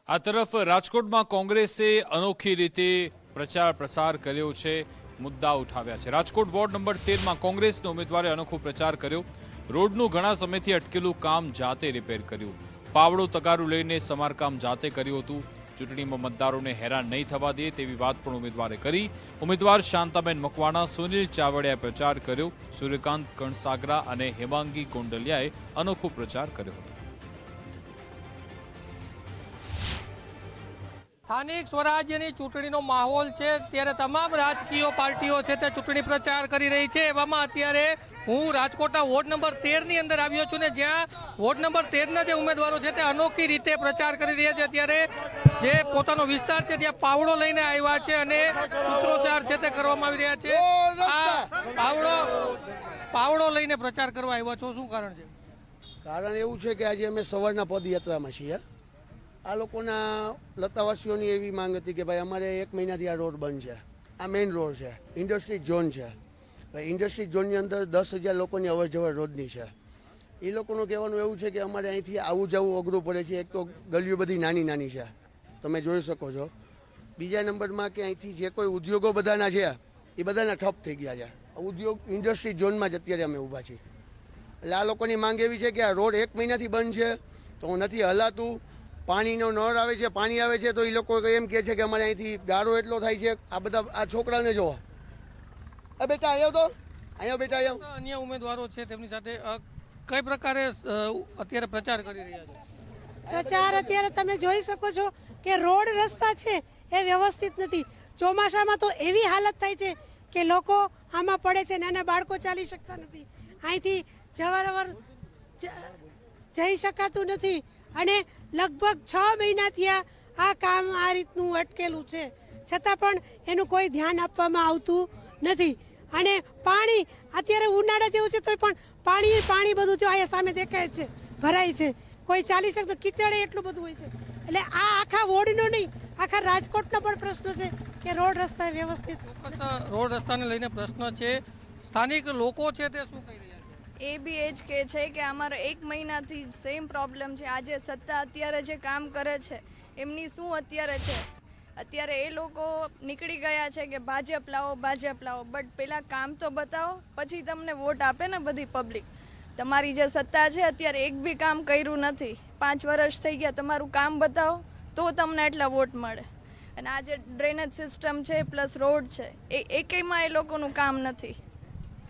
આ તરફ રાજકોટમાં કોંગ્રેસે અનોખી રીતે પ્રચાર પ્રસાર કર્યો છે, મુદ્દા ઉઠાવ્યા છે। રાજકોટ વોર્ડ નંબર 13માં કોંગ્રેસના ઉમેદવારે અનોખો પ્રચાર કર્યો। રોડનું ઘણા સમયથી અટકેલું કામ જાતે રિપેર કર્યું। પાવડો તગારું લઈને સમારકામ જાતે કર્યું હતું। ચૂંટણીમાં મતદારોને હેરાન નહીં થવા દે તેવી વાત પણ ઉમેદવારે કરી। ઉમેદવાર શાંતાબેન મકવાણા, સુનિલ ચાવડિયાએ પ્રચાર કર્યો। સૂર્યકાંત કણસાગરા અને હેમાંગી કોંડલિયાએ અનોખો પ્રચાર કર્યો હતો। સ્થાનિક સ્વરાજ્યની ચૂંટણીનો માહોલ છે, ત્યારે તમામ રાજકીય પાર્ટીઓ છે તે ચૂંટણી પ્રચાર કરી રહી છે। એવામાં અત્યારે હું રાજકોટના વોર્ડ નંબર 13ની અંદર આવ્યો છું ને જ્યાં વોર્ડ નંબર 13ના જે ઉમેદવારો છે તે અનોખી રીતે પ્રચાર કરી રહ્યા છે। અત્યારે જે પોતાનો વિસ્તાર છે ત્યાં પાવડો લઈને આવ્યા છે અને સૂત્રોચ્ચાર છે તે કરવામાં આવી રહ્યા છે। પાવડો લઈને પ્રચાર કરવા આવ્યા છો, શું કારણ છે? કારણ એવું છે કે આજે અમે સવારના પદયાત્રામાં છીએ। આ લોકોના લતાવાસીઓની એવી માંગ હતી કે ભાઈ અમારે 1 મહિનાથી આ રોડ બંધ છે। આ મેઇન રોડ છે, ઇન્ડસ્ટ્રી ઝોન છે। ઇન્ડસ્ટ્રી ઝોનની અંદર 10,000 લોકોની અવર જવર રોજની છે। એ લોકોનું કહેવાનું એવું છે કે અમારે અહીંથી આવું જવું અઘરું પડે છે। એક તો ગલીઓ બધી નાની નાની છે, તમે જોઈ શકો છો। બીજા નંબરમાં કે અહીંથી જે કોઈ ઉદ્યોગો બધાના છે એ બધાના ઠપ થઈ ગયા છે। ઉદ્યોગ ઇન્ડસ્ટ્રી ઝોનમાં જ અત્યારે અમે ઊભા છીએ। એટલે આ લોકોની માંગ એવી છે કે આ રોડ 1 મહિનાથી બંધ છે તો નથી હલાતું। પાણીનો નળ આવે છે, પાણી આવે છે તો એ લોકો એમ કહે છે કે અમારે અહીંથી ગારો એટલો થાય છે। આ બધા આ છોકરાને જોવો, આ બેટા આવ્યો તો અહીંયા બેટા આવ્યો। અન્ય ઉમેદવારો છે તેમની સાથે કઈ પ્રકારે અત્યારે પ્રચાર કરી રહ્યા છે? પ્રચાર અત્યારે તમે જોઈ શકો છો કે રોડ રસ્તા છે એ વ્યવસ્થિત નથી। ચોમાસામાં તો એવી હાલત થાય છે કે લોકો આમાં પડે છે, નાના બાળકો ચાલી શકતા નથી, અહીંથી જવારવર જઈ શકાતું નથી અને લગભગ 6 મહિનાથી આ કામ આ રીતનું અટકેલું છે, છતાં પણ એનું કોઈ ધ્યાન આપવામાં આવતું નથી। અને પાણી અત્યારે ઉનાળા જેવું છે તો પણ પાણી બધું જો અહીંયા સામે દેખાય છે ભરાય છે, કોઈ ચાલી શકતું, કીચડ એટલું બધું હોય છે। એટલે આ આખા વોર્ડનો નહીં, આખા રાજકોટનો પણ પ્રશ્ન છે કે રોડ રસ્તા વ્યવસ્થિત રોડ રસ્તાને લઈને પ્રશ્ન છે। સ્થાનિક લોકો છે તે શું કહી રહ્યા છે? એ બી એ જ કહે છે કે અમારો 1 મહિનાથી સેમ પ્રોબ્લેમ છે। આજે સત્તા અત્યારે જે કામ કરે છે એમની શું અત્યારે છે? અત્યારે એ લોકો નીકળી ગયા છે કે ભાજપ લાવો, બટ પહેલાં કામ તો બતાવો, પછી તમને વોટ આપે ને બધી પબ્લિક। તમારી જે સત્તા છે અત્યારે એક બી કામ કર્યું નથી। 5 વર્ષ થઈ ગયા, તમારું કામ બતાવો તો તમને એટલા વોટ મળે। અને આ જે ડ્રેનેજ સિસ્ટમ છે પ્લસ રોડ છે એ એકેયમાં એ લોકોનું કામ નથી।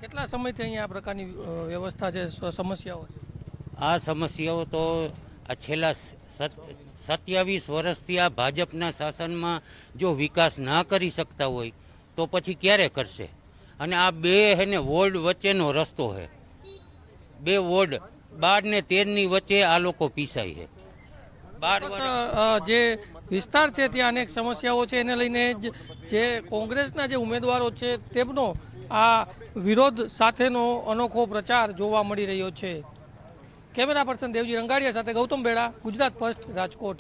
કેટલા સમયથી અહીંયા આ પ્રકારની વ્યવસ્થા છે, સમસ્યાઓ? આ સમસ્યાઓ તો આ છેલ્લા 27 વર્ષથી આ ભાજપના શાસનમાં જો વિકાસ ના કરી શકતા હોય તો પછી ક્યારે કરશે? અને આ બે હેને વોર્ડ વચ્ચેનો રસ્તો છે, 2 વોર્ડ 12 ને 13ની વચ્ચે આ લોકો પીસાય છે। જે વિસ્તાર છે ત્યાં અનેક સમસ્યાઓ છે, એને લઈને જે કોંગ્રેસના જે ઉમેદવારો છે તેમનો આ વિરોધ સાથેનો અનોખો પ્રચાર જોવા મળી રહ્યો છે। કેમેરા પર્સન દેવજી રંગાડિયા સાથે ગૌતમ બેડા, ગુજરાત ફર્સ્ટ, રાજકોટ।